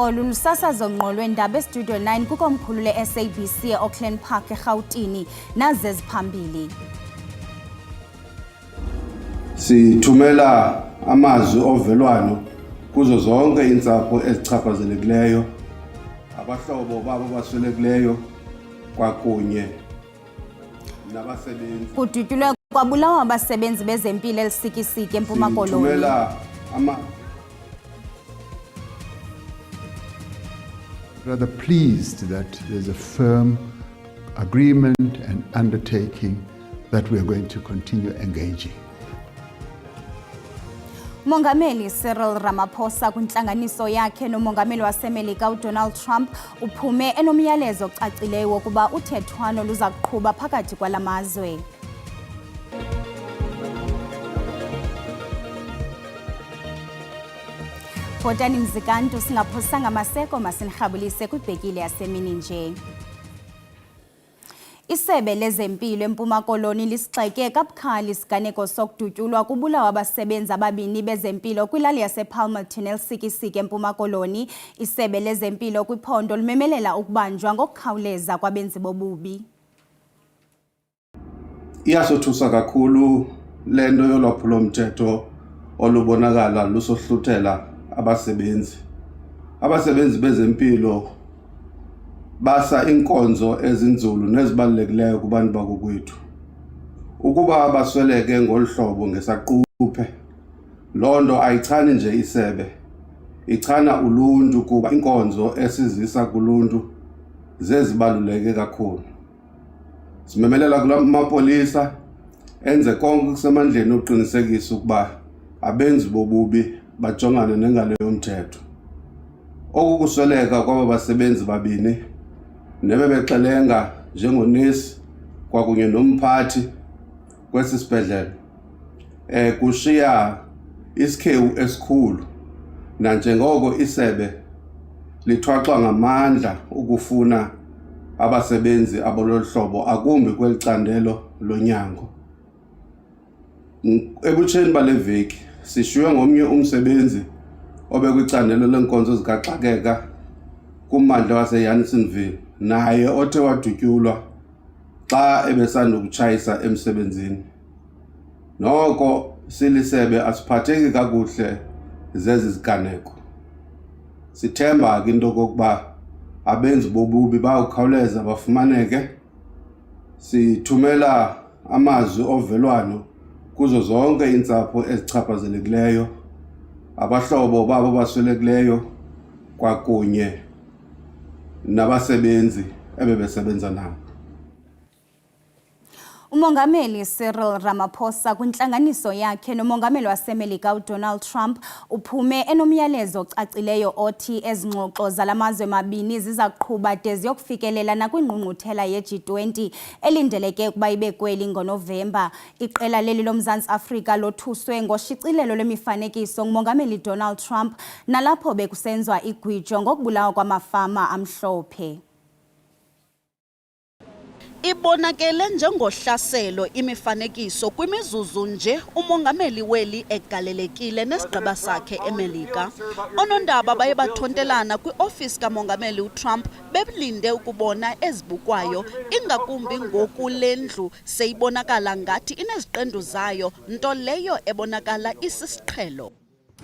Olu lusasazo ngqolwe ndaba eStudio 9 kukomkhulu le-SABC e-Auckland Park eRhawutini nazi eziphambili. Sithumela amazwi ovelwano kuzo zonke iintsapho ezichaphazelekileyo, abahlobo babo baswelekileyo kwakunye nabasebenzi. Kudutyulwe kwabulawa abasebenzi bezempilo elisikisiki eMpuma Koloni. Rather pleased that there's a firm agreement and undertaking that we are going to continue engaging. Mongameli Cyril Ramaphosa kwintlanganiso yakhe nomongameli waseMelika uDonald Trump uphume enomyalezo ocacileyo wokuba uthethwano luza kuqhuba phakathi kwala mazwe. Photani Mzikantu, singaphosanga maseko masinirhabulise kwibhekile yasemini nje. Isebe lezempilo eMpuma Koloni lisixeke kabukhali isiganeko sokudutyulwa kubulawa abasebenzi ababini bezempilo kwilali yasePalmerton elisikisiki eMpuma Koloni. Isebe lezempilo kwiphondo limemelela ukubanjwa ngokukhawuleza kwabenzi bobubi. Iyasothusa kakhulu lento yolwaphulo-mthetho olubonakala lusohluthela abasebenzi bezempilo basa inkonzo ezinzulu nezibalulekileyo kubantu bakokwethu. Ukuba basweleke ngolhlobo ngesaquphe, loo nto ayichani nje isebe, ichana uluntu kuba inkonzo esizisa kuluntu zezibaluleke kakhulu. Simemelela kula mapolisa enze konke kusemandleni uqinisekisa ukuba abenzi bobubi bajongane nengalo yomthetho. Okukusweleka kwaba basebenzi babini nebebexelenga njengonesi kwakunye nomphathi kwesi sibhedlele kushiya isikhewu esikhulu, nanjengoko isebe lithwaxwa ngamandla ukufuna abasebenzi abololuhlobo akumbi kweli candelo lonyango. Ebutsheni bale veki sishiywe ngomnye umsebenzi obekwicandelo lenkonzo zikaxakeka kummandla waseJanisonville, naye othe wadutyulwa xa ebesandukutshayisa emsebenzini. Noko silisebe asiphatheki kakuhle zezi ziganeko. Sithemba ke into okokuba abenzi bobubi bawukhawuleza bafumaneke. Sithumela amazwi ovelwano kuzo zonke iintsapho ezichaphazelekileyo, abahlobo babo baswelekileyo kwakunye nabasebenzi ebebesebenza nabo. Umongameli Cyril Ramaphosa kwintlanganiso yakhe nomongameli waseMelika uDonald Trump uphume enomyalezo ocacileyo othi ezingxoxo zalamazwe mabini ziza kuqhuba de ziyokufikelela nakwingqungquthela ye-G20 elindeleke ukuba ibe kweli ngoNovemba. Iqela leli loMzantsi Afrika lothuswe ngoshicilelo lwemifanekiso ngumongameli Donald Trump nalapho bekusenzwa igwijo ngokubulawa kwamafama amhlophe. Ibonakele njengohlaselo imifanekiso kwimizuzu nje umongameli weli egalelekile nesigaba sakhe eMelika. Onondaba baye bathontelana kwiofisi kamongameli uTrump bebelinde ukubona ezibukwayo, ingakumbi ngoku le ndlu seyibonakala ngathi ineziqendu zayo, nto leyo ebonakala isisiqhelo.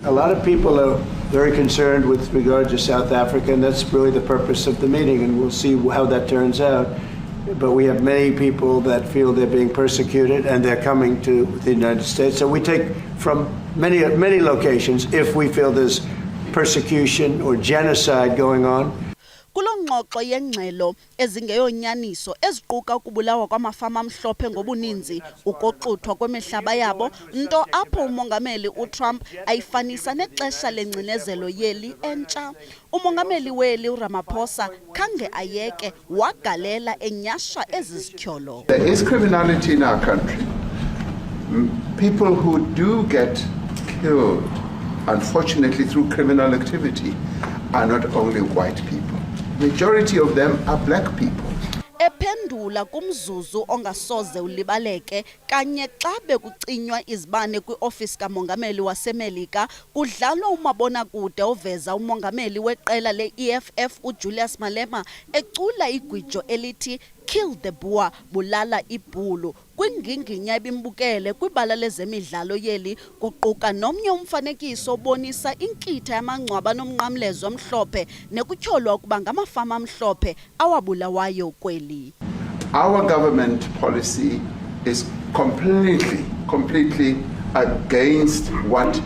A lot of people are very concerned with regard to South Africa, and that's really the purpose of the meeting, and we'll see how that turns out. But we have many people that feel they're being persecuted and they're coming to the United States. So we take from many locations if we feel there's persecution or genocide going on. Kulongxoxo yengxelo ezingeyonyaniso eziquka ukubulawa kwamafama amhlophe ngobuninzi, ukoxuthwa kwemihlaba yabo, nto apho umongameli uTrump ayifanisa nexesha lengcinezelo yeli entsha. Umongameli weli uRamaphosa khange ayeke wagalela enyasha ezisityholo. There is criminality in our country. People who do get killed, unfortunately through criminal activity, are not only white people. Majority of them are black people. Ephendula kumzuzu ongasoze ulibaleke kanye xa bekucinywa izibane kwiofisi kamongameli waseMelika kudlalwa umabonakude oveza umongameli weqela le-EFF uJulius Malema ecula igwijo elithi Kill the Boer, bulala ibhulu kwinginginya ebimbukele kwibala lezemidlalo yeli kuquka nomnye umfanekiso obonisa inkitha yamangcwaba nomnqamlezo omhlophe nekutyholwa ukuba ngamafama amhlophe awabulawayo kweli. Our government policy is completely against what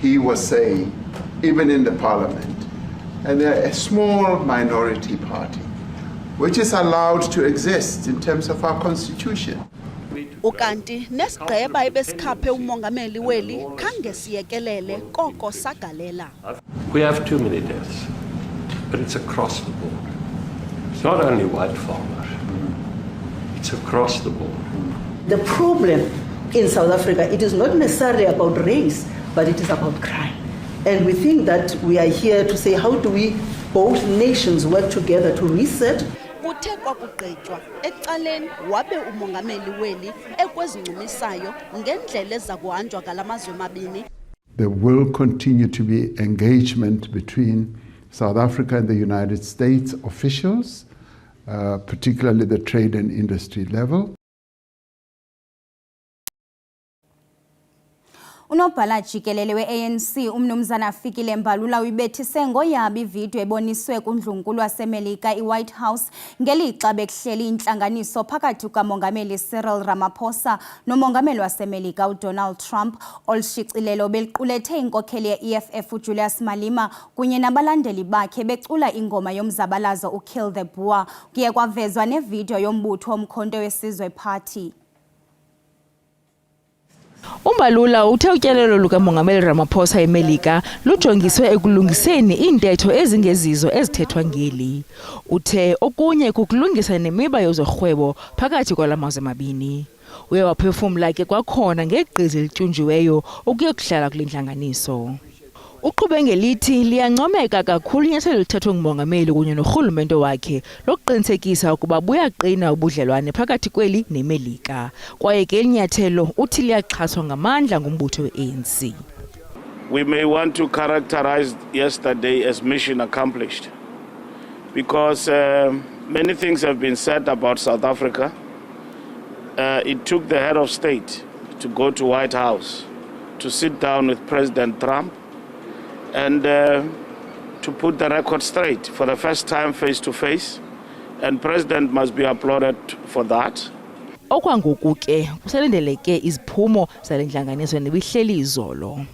he was saying, even in the parliament. And they're a small minority party, which is allowed to exist in terms of our constitution. Ukanti nesigqeba ebesikhaphe umongameli weli khange siyekelele koko sagalela. We have too many deaths, but it's across the board. It's not only white farmers, it's across the board. The problem in South Africa, it is not necessarily about race, but it is about crime. And we think that we are here to say, how do we, both nations, work together to reset? Kuthe kwakugqitywa ecaleni wabe umongameli weli ekwezincumisayo ngendlela eza kuhanjwa ngalamazwe mabini. There will continue to be engagement between South Africa and the United States officials, particularly the trade and industry level. Unobhala jikelele we-ANC umnumzana Fikile Mbalula uyibethise ngoyaba ividiyo eboniswe kundlunkulu waseMelika i-White House ngelixa bekuhleli intlanganiso phakathi kukamongameli Cyril Ramaphosa nomongameli waseMelika uDonald Trump olushicilelo beliqulethe inkokheli ye-EFF uJulius Malema kunye nabalandeli bakhe becula ingoma yomzabalazo uKill the Boer. Kuye kwavezwa nevidiyo yombutho womkhonto wesizwe party. Umbalula uthe utyelelo lukamongameli Ramaphosa eMelika lujongiswe ekulungiseni iintetho ezingezizo ezithethwa ngeli. Uthe okunye kukulungisa nemiba yezorhwebo phakathi kwalamazwe mabini. Uye waphefumla ke kwakhona ngegqizi elityunjiweyo ukuyokuhlala kule ntlanganiso. Uqhube ngelithi liyancomeka kakhulu inyathelo elithethwe ngumongameli kunye norhulumente wakhe lokuqinisekisa ukuba buyaqina ubudlelwane phakathi kweli neMelika. Kwaye ke linyathelo uthi liyaxhaswa ngamandla ngumbutho we-ANC. We may want to characterize yesterday as mission accomplished because many things have been said about South Africa. It took the head of state to go to White House to sit down with President Trump and to put the record straight for the first time face to face, and President must be applauded for that. Okwangoku ke kusalindeleke iziphumo zale ntlanganiso nebihleli izolo.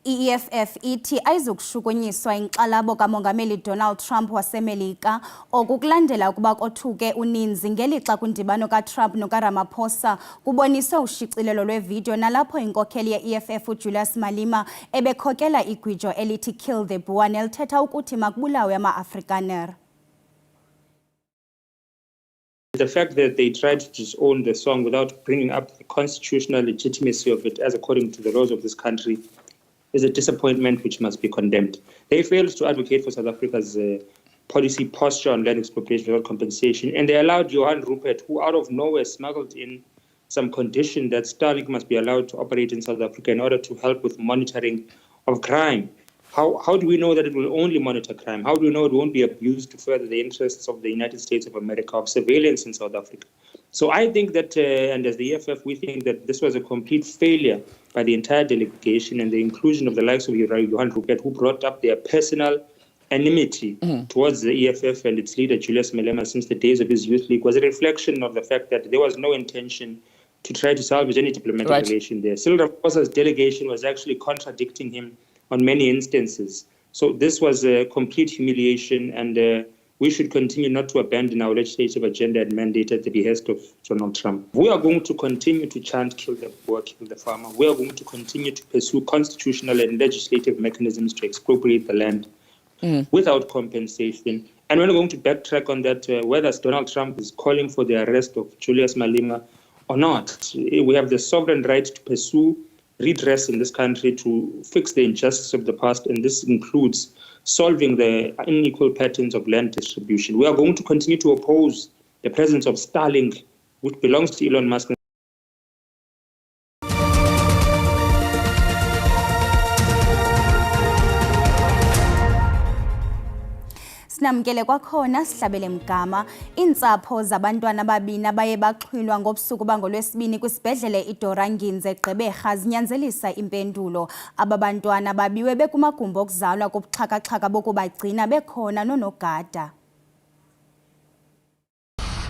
I-EFF ithi ayizukushukunyiswa inkxalabo kamongameli Donald Trump waseMelika okukulandela ukuba kothuke uninzi ngelixa kwindibano kaTrump nokaRamaphosa kuboniswe ushicilelo lwevidiyo nalapho inkokheli ye-EFF uJulius Malema ebekhokela igwijo elithi Kill the Boer nelithetha ukuthi makubulawe ama-Afrikaner. The fact that they tried to disown the song without bringing up the constitutional legitimacy of it as according to the laws of this country is a disappointment which must be condemned. They failed to advocate for South Africa's policy posture on land expropriation without compensation, and they allowed Johan Rupert, who out of nowhere smuggled in some condition that Starlink must be allowed to operate in South Africa in order to help with monitoring of crime. How do we know that it will only monitor crime? How do we know it won't be abused to further the interests of the United States of America, of surveillance in South Africa? So I think that, and as the EFF, we think that this was a complete failure by the entire delegation, and the inclusion of the likes of Johan Rupert, who brought up their personal enmity towards the EFF and its leader, Julius Malema, since the days of his youth league, was a reflection of the fact that there was no intention to try to salvage any diplomatic relation there. Cyril Ramaphosa's delegation was actually contradicting him on many instances. So this was a complete humiliation, and we should continue not to abandon our legislative agenda and mandate at the behest of Donald Trump. We are going to continue to chant Kill the Boer, Kill the Farmer. We are going to continue to pursue constitutional and legislative mechanisms to expropriate the land without compensation. And we're going to backtrack on that, whether Donald Trump is calling for the arrest of Julius Malema or not. We have the sovereign right to pursue redress in this country to fix the injustice of the past, and this includes solving the unequal patterns of land distribution. We are going to continue to oppose the presence of Starlink, which belongs to Elon Musk. Sinamkele kwakhona sihlabele mgama intsapho zabantwana ababini abaye baxhwilwa ngobusuku bangolwesibini kwisibhedlele iDoranginze eGqeberha zinyanzelisa impendulo. Aba bantwana babiwe bekumagumbi okuzalwa kobuxhakaxhaka bokubagcina bekhona nonogada.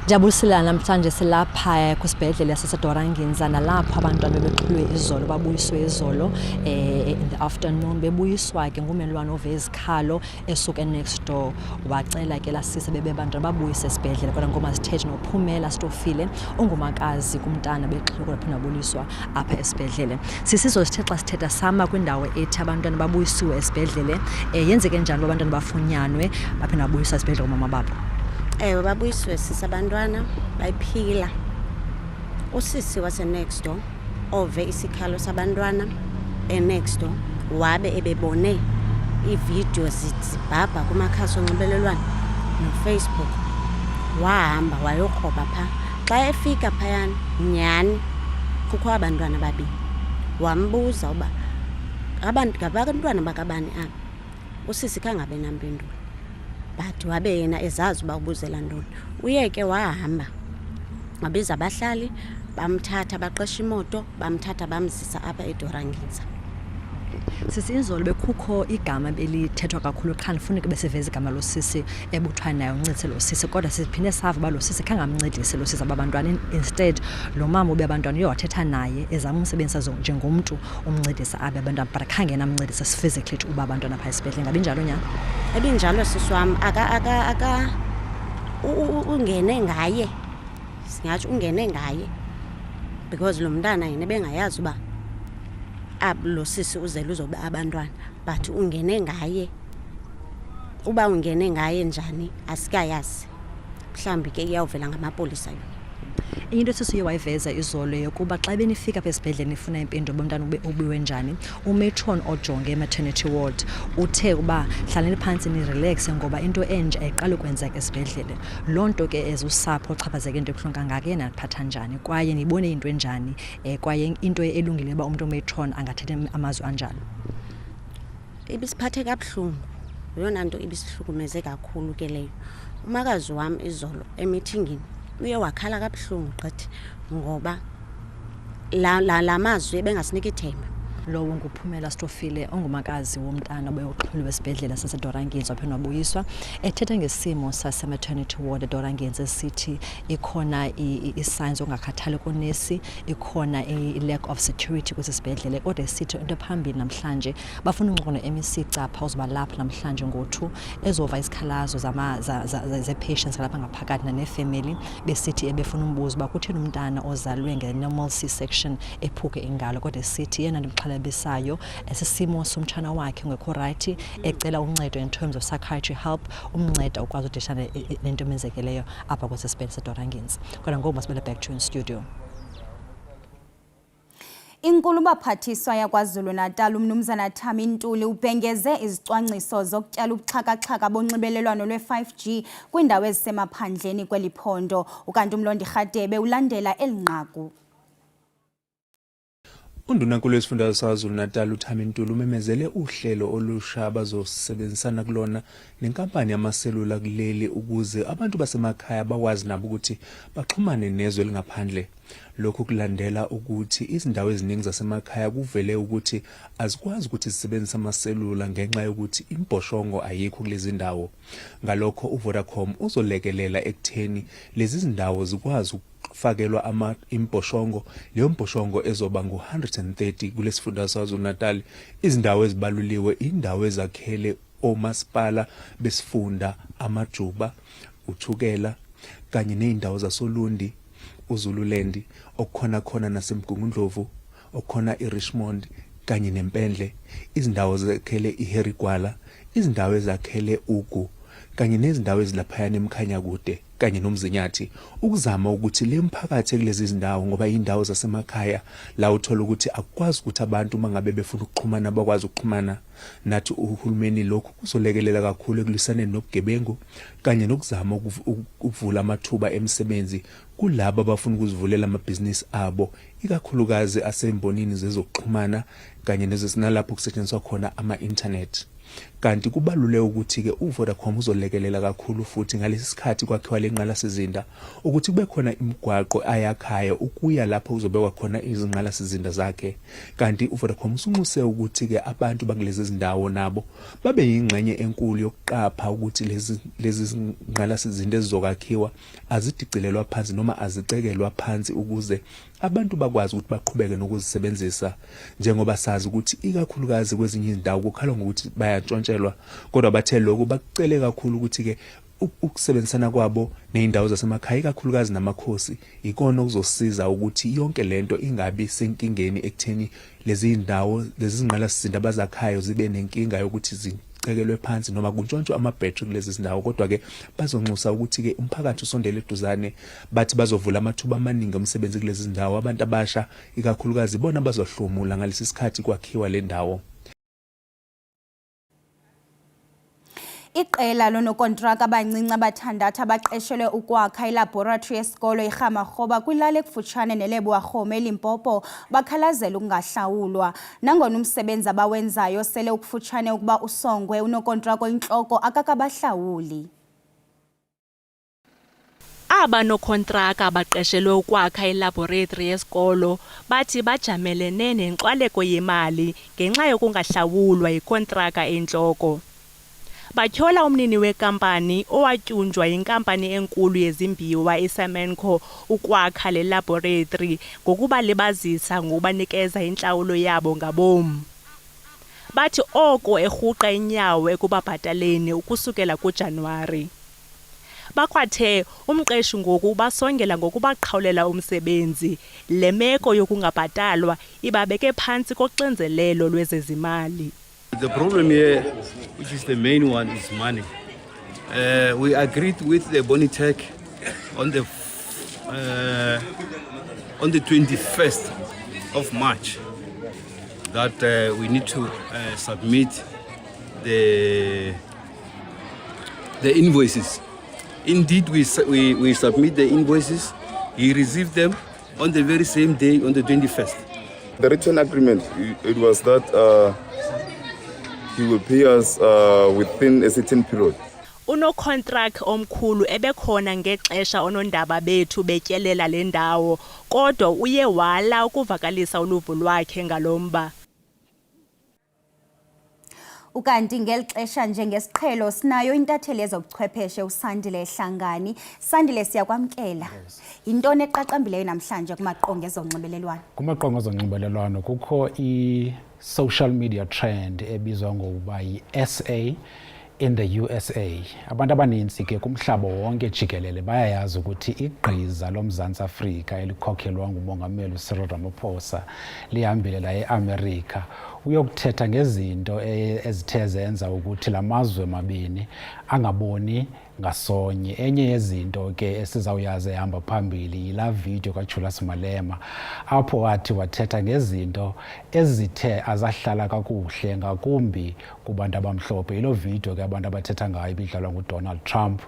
Jabulisela namhlanje silapha kwisibhedlele saseDoranginze nalapho abantwana bebexhulwe izolo babuyiswe izolo in the afternoon bebuyiswa ke ngumelwane ovezikhalo esuka next door wacela ke lasise bebantwana babuyise esibhedlele kodwa ngoma sithethe nophumela Stofile ongumakazi kumntana bexhulwe lapha nabuliswa apha esibhedlele. Sisizwe sithetha sithetha sama kwindawo ethi abantwana babuyisiwe esibhedlele yenzeke njani abantwana bafunyanwe baphe nabuyiswa esibhedlele kumama babo. Babuyiswe sisabantwana bayiphila usisi wase next door ove isikhalo sabantwana next door wabe ebebone ivideo zibhabha kumakhasi onxibelelwano noFacebook wahamba wayokhoba pha xa efika phayana nyani kukho abantwana babini wambuza uba abantwana bakabani apha usisi kangabe nampendulo but wabe yena ezazi uba ubuzela ntoni. Uyeke wahamba wabiza abahlali bamthatha baqesha imoto bamthatha bamzisa apha eDoranginze. Sisinzolo bekukho igama belithethwa kakhulu xa nifuneka beseveza igama losisi ebuthwa nayo uncitse losisi kodwa siphinde sava ba losisi kangamncedisi losisi abantwana instead lo mama ubabantwana uyawathetha naye ezama umsebenzisa njengomntu umncedisa abe abantwana but khange namncedisa physically uba abantwana pha esibhedlele ngabe njalo nyana ebinjalo siswam aka ungene ngaye singathi ungene ngaye because lo mntana yena bengayazi uba lo sisi uzele uzoba abantwana but ungene ngaye uba ungene ngaye njani asikayazi mhlambi ke iyawuvela ngamapolisa yona. Into sisiye wayiveza izolo yokuba xa benifika apha esibhedlele nifuna impendulo bomntana ubiwe njani umatron ojonge maternity ward uthe uba hlaleni phansi ni relax ngoba into enje ayiqala ukwenzeka esibhedlele loo nto ke ezusapho oxhaphazeke into ebuhlungu kangaka yena aphatha njani kwaye nibone into enjani kwaye into elungile uba umuntu umatron angathetha amazwi anjalo. Ibisiphathe kabuhlungu yona nto ibisihlukumeze kakhulu ke leyo. Umakazi wami izolo emithingini uye wakhala kabuhlungu gqithi ngoba la mazwi ebengasinika ithemba. Lowo nguphumela Stofile ongumakazi womntana obeyoxhulwe esibhedlele saseDoranginze waphena wabuyiswa ethetha ngesimo sase maternity ward eDoranginze City ikhona i-signs ongakhathali konesi ikhona i-lack of security kwesibhedlele kodwa sithi into phambili namhlanje bafuna uncono MEC Capha uzoba lapha namhlanje ngo2 ezova isikhalazo ze patients lapha ngaphakathi nefamily besithi ebefuna umbuzo bakuthini umntana ozalwe nge-normal C-section ephuke ingalo kodwa sithi yena besayo esisimo somtshana wakhe ngekho right ecela uncedo in terms of psychiatry help umnceda ukwazi udishana lento emenzekeleyo apha kwesibhedlele seDoranginze kodwa ngoku masibele back to in studio. Inkulu baphathiswa yakwaZulu Natal umnumzana Thami Ntuli ubhengeze izicwangciso zokutyala ubuxhakaxhaka bonxibelelwano lwe-5G kwindawo ezisemaphandleni kweliphondo ukanti uMlondi Rhadebe ulandela elinqaku. Undunankulu wesifundazwe saKwaZulu Natal uThami Ntuli umemezele uhlelo olusha abazosebenzisana kulona nenkampani yamaselula kuleli ukuze abantu basemakhaya bakwazi nabo ukuthi baxhumane nezwe lingaphandle. Lokhu kulandela ukuthi izindawo eziningi zasemakhaya kuvele ukuthi azikwazi ukuthi zisebenzise amaselula ngenxa yokuthi imboshongo ayikho kulezi ndawo. Ngalokho uVodacom uzolekelela ekutheni lezi zindawo zikwazi fakelwa imboshongo leyo mboshongo ezoba ngu130 kulesifundazwe saKwaZulu Natal. Izindawo ezibaluliwe indawo ezakhele omasipala besifunda amajuba uthukela kanye nezindawo zasoLundi uZululand okukhona khona naseMgungundlovu okukhona iRichmond kanye neMpendle izindawo zakhele iHerigwala izindawo ezakhele uGu kanye nezindawo ezilaphayana emkhanya kude kanye nomzinyathi ukuzama ukuthi le mphakathi kulezi zindawo ngoba indawo zasemakhaya la uthola ukuthi akukwazi ukuthi abantu mangabe befuna ukuxhumana bakwazi ukuxhumana nathi uhulumeni lokhu kuzolekelela kakhulu ekulwisaneni nobugebengu kanye nokuzama ukuvula amathuba emisebenzi kulabo abafuna ukuzivulela amabhizinisi abo ikakhulukazi asembonini zezokuxhumana kanye nezesinalapho kusetshenziswa khona ama-internet. Kanti kubaluleke ukuthi ke uVodacom uzolekelela kakhulu futhi ngalesi sikhathi kwakhiwa lenqala sizinda ukuthi kube khona imigwaqo ayakhaya ukuya lapho uzobekwa khona izinqala sizinda zakhe. Kanti uVodacom usunxuse ukuthi ke abantu bakulezi zindawo nabo babe yingxenye enkulu yokuqapha ukuthi lezi zinqala sizinda ezizokakhiwa azidicilelwa phansi noma azicekelwa phansi ukuze abantu bakwazi ukuthi baqhubeke nokuzisebenzisa njengoba sazi ukuthi ikakhulukazi kwezinye izindawo kukhala ngokuthi bayantshontshela kodwa bathe lokho bakucele kakhulu ukuthi ke ukusebenzisana kwabo nezindawo zasemakhaya ikakhulukazi namakhosi ikona okuzosiza ukuthi yonke lento ingabi senkingeni ekutheni lezi zindawo lezi zinqala sizinda abazakhayo zibe nenkinga yokuthi cekelwe phansi noma kuntshontsho ama-battery kulezi zindawo kodwa ke bazonxusa ukuthi ke umphakathi usondele eduzane bathi bazovula amathuba amaningi omsebenzi kulezi zindawo abantu abasha ikakhulukazi bona bazohlomula ngalesi sikhathi kwakhiwa le ndawo. Iqela lonokontraka abancinci abathandathu abaqeshelwe ukwakha ilaboratory yesikolo iRhamakgoba kwilali ekufutshane neLeboarhome eLimpopo bakhalazela ukungahlawulwa. Nangona umsebenzi abawenzayo sele ukufutshane ukuba usongwe unokontraka oyintloko akakabahlawuli. Aba nokontraka abaqeshelwe ukwakha ilaboratory yesikolo bathi bajamelene nenkxwaleko yemali ngenxa yokungahlawulwa ikontraka entloko. Bathyola umnini wekampani owatyunjwa yinkampani enkulu yezimbiwa iSamenco ukwakha le laboratory ngokuba libazisa ngokubanikeza intlawulo yabo ngabom. Bathi oko erhuqa inyawo ekubabhataleni ukusukela kuJanuwari. Bakwathe umqeshi ngoku basongela ngokubaqhawulela umsebenzi le meko yokungabhatalwa ibabeke phantsi koxinzelelo lwezezimali. The problem here, which is the main one, is money. We agreed with the Bonitech on the 21st of March that we need to submit the invoices. Indeed, we submit the invoices. He received them on the very same day, on the 21st. The written agreement, it was that he will pay us within a certain period. Unocontract omkhulu ebekhona ngexesha onondaba bethu betyelela le ndawo kodwa uye wala ukuvakalisa uluvo lwakhe ngalomba. Ukanti ngelixesha njengesiqhelo sinayo intatheli ezobuchwepheshe uSandile Hlangani. Sandile siyakwamkela. Intoni eqaqambileyo namhlanje kumaqonga ezonxibelelwano? Kumaqonga ezonxibelelwano kukho social media trend ebizwa ngokuba yi-SA in the USA. Abantu abaninzi ke kumhlaba wonke jikelele bayayazi ukuthi igqiza loMzantsi Afrika elikhokhelwa ngumongameli Cyril Ramaphosa lihambile la eAmerica uyokuthetha ngezinto ezithe zenza ukuthi lamazwe mabini angaboni ngasonye. Enye yezinto ke esizawuyazi ehamba phambili yila video kaJulius Malema apho wathi wathetha ngezinto ezithe azahlala kakuhle ngakumbi kubantu abamhlophe. Ilo video ke abantu abathetha ngayo ibidlalwa nguDonald Trump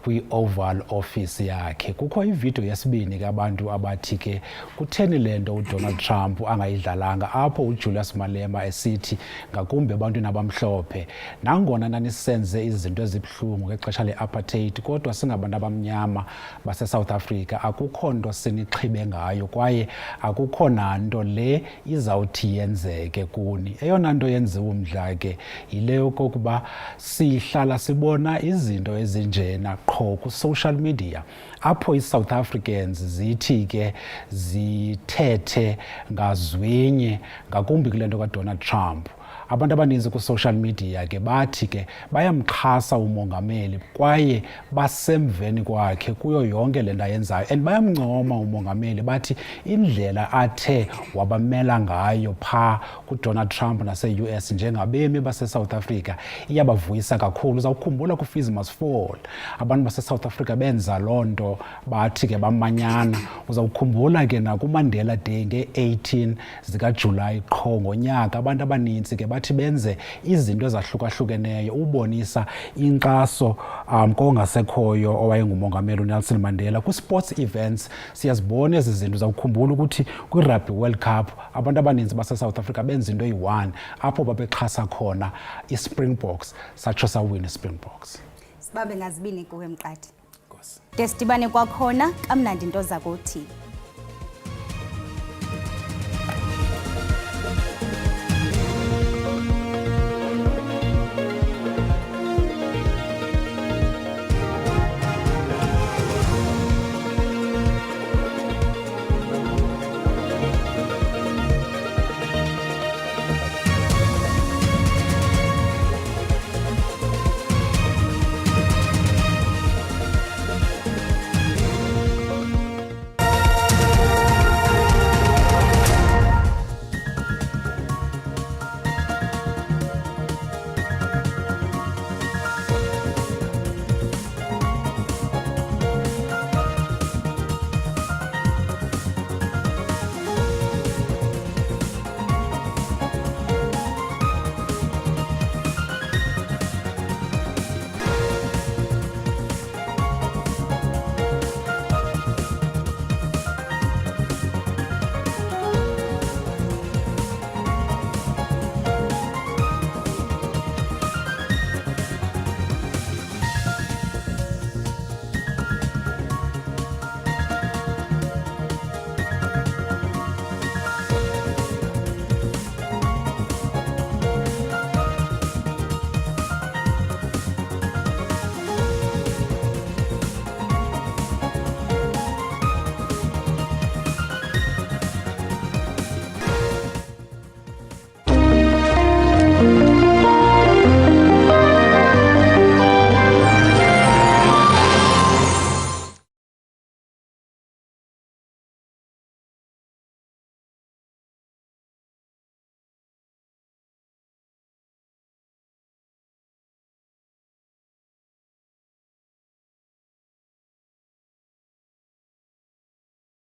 kwi-Oval Office yakhe. Kukho ivideo yesibini ke abantu abathi ke kutheni lento uDonald Trump angayidlalanga apho uJulius Malema esithi ngakumbi abantu abamhlophe nangona nanisenze izinto ezibhlungu ngexesha le-apartheid kodwa singabantu abamnyama base-South Africa akukho nto sinixhibe ngayo kwaye akukho nanto le izawuthi yenzeke kuni. Eyona nto yenziwa umdla ke yile yokokuba sihlala sibona izinto ezinjena qho ku-social media apho i-South Africans zithi ke zithethe ngazwinye ngakumbi kule nto kaDonald Trump. abantu abaninzi ku-social media ke bathi ke bayamxhasa umongameli kwaye basemveni kwakhe kuyo yonke le nto ayenzayo and bayamncoma umongameli bathi indlela athe wabamela ngayo phaa kuDonald Trump nase-US njengabemi base-South Africa iyabavuyisa kakhulu. Uzawukhumbula ku-Fees Must Fall abantu base-South Africa benza loo nto bathi ke bamanyana. Uzawukhumbula ke nakuMandela Day nge-18 zikaJulayi qho ngonyaka abantu abaninzi ke bathi benze izinto ezahlukahlukeneyo ubonisa inkxaso kongasekhoyo owayengumongameli uNelson Mandela. Ku-sports events siyazibona ezi zinto. Uzawukhumbula ukuthi kwi-Rugby World Cup abantu abaninzi base-South Africa benza into eyi-1 apho babexhasa khona i-Springboks satsho sawina i-Springboks. Sibabe ngazibini kuwe Mqadi. Desidibane kwakhona kamnandi into zakuthi.